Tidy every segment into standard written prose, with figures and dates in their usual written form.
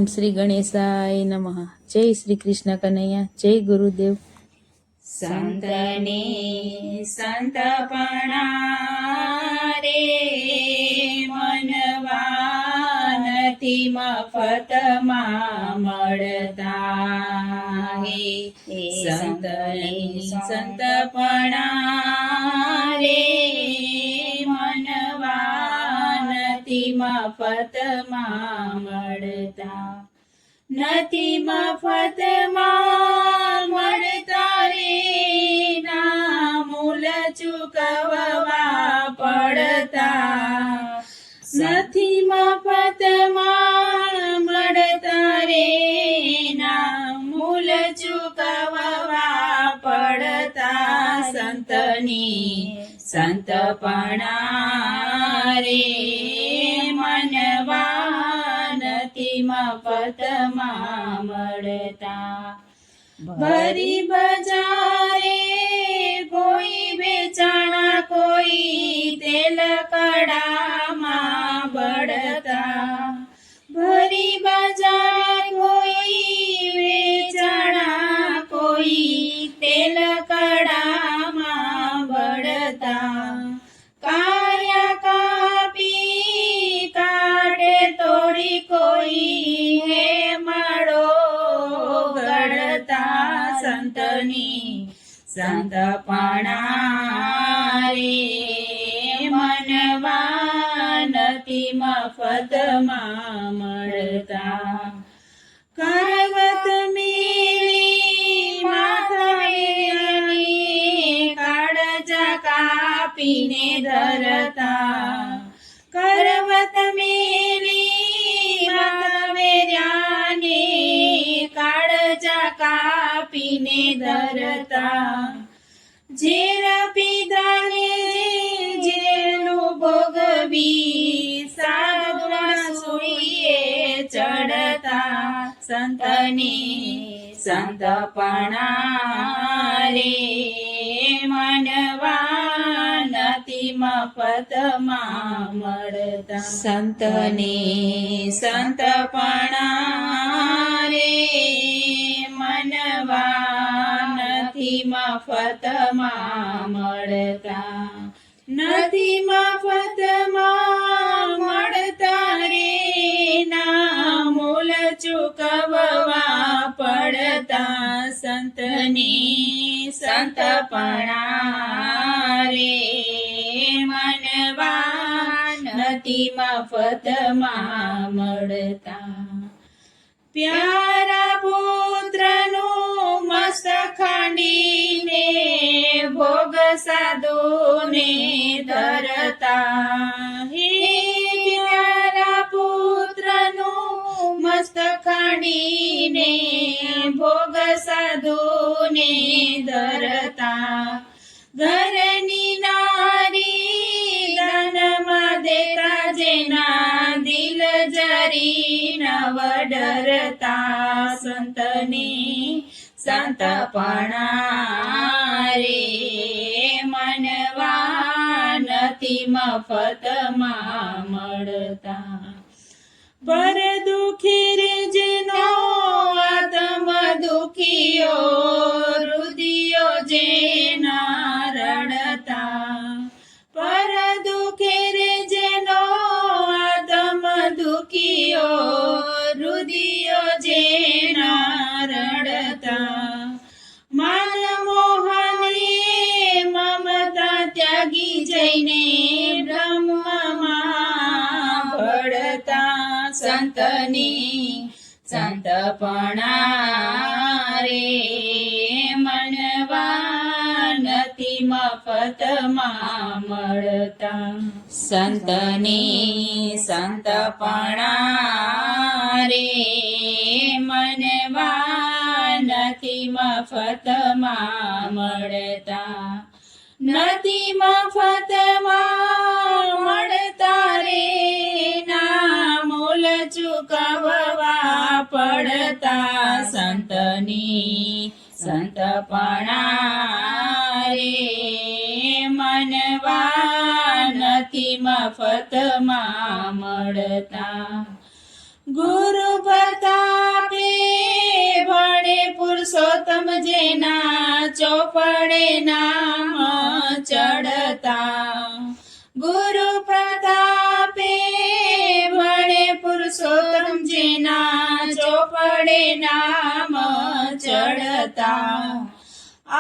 ઓમ શ્રી ગણેશાય નમઃ. જય શ્રી કૃષ્ણ કનૈયા, જય ગુરુદેવ. સંતને સંતપણા રે મનવા નથી મફતમાં મળતા હે. સંતને સંતપણા રે મનવા નથી મફતમાં મળતા. નથી મફતમાં મળતા રે ના મૂલ ચૂકવવા પડતા. નથી મફતમાં મળતા રે ના મૂલ ચૂકવવા પડતા. સંતની સંતપણા રે મનવા નથી મફતમાં મળતા. ભરી બજારે કોઈ વેચાણા, કોઈ તેલ કડામાં બળતા. ભરી બજાર કોઈ વેચાણા, કોઈ તેલ કડામાં બળતા. કાયા કાપી કાઢે તોડી કોઈ હે માળો ગળતા. સંતની સંતપણા રે મનવા નથી મફતમાં મળતા. કરવત મેલી માથાની કાળજા કાપીને ધરતા. કરવત મેલી માથાને કાળજા કાપીને ધરતા. ઝેર પીધાને જેલું ભોગવી સાધુના સૂળીએ ચડતા. સંતની સંતપણા રે મનવા નથી મફતમાં મળતા. સંતની સંતપણા રે મનવા નથી મફતમાં મળતા. નથી મફતમાં મળતા રે ના મૂલ ચૂકવવા પડતા. સંતની સંતપણા રે મનવા નથી મફતમાં મળતા. પ્યારા પુત્રનું મસ્તક ખાંડીને ભોગ સાધુને ધરતા. હે પ્યારા પુત્રનું મસ્તક ખાંડીને ભોગ સાધુને ધરતા. ઘરની નારી દાનમાં દેતા જેના દિલ જરી નવ ડરતા. સંતની સંતપણા રે મનવા નથી મફતમાં મળતા. પર દુખી રે જેનો આત્મ દુખીઓ રુદિયો જેના રડતા. પર દુખે રે જેનો આત્મ દુખીઓ રુદિયો જેના રડતા. માન મોહને મમતા ત્યાગી જઈને બ્રહ્મમાં ભળતા. સંતની સંતપણા રે મનવા નથી મફતમાં મળતા. સંતની સંતપણા રે મનવા નથી મફતમાં મળતા. નથી મફતમાં મળતા રે ના મૂલ ચૂકવવા પડતા. સંતની સંતપણા રે મનવા નથી મફતમાં મળતા. ગુરુ પ્રતાપે ભણે પુરુષોત્તમ જેના ચોપડે નામ ચડતા ગુરુ પ્રતાપે ભણે પુરુષોત્તમ જેના ચોપડે નામ ચડતા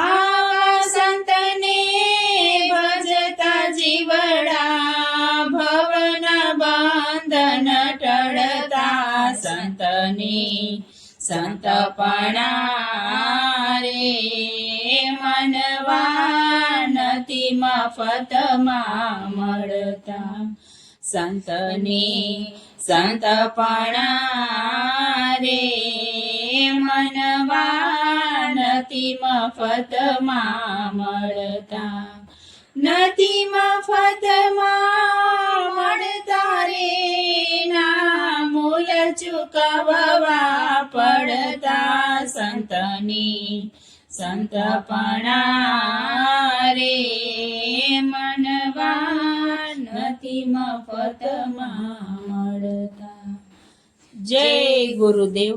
આવા સંતને ભજતા જીવડા ભવના બંધન ટળતા સંતની સંતપણા રે મનવા નથી મફતમાં મળતા સંતની સંતપણા રે મનવા નથી મફતમાં મળતા નથી મફતમાં મળતા રે ના મૂલ ચૂકવવા પડતા સંતની સંતપણા રે મનવા નથી મફતમાં મળતા. જય ગુરુદેવ.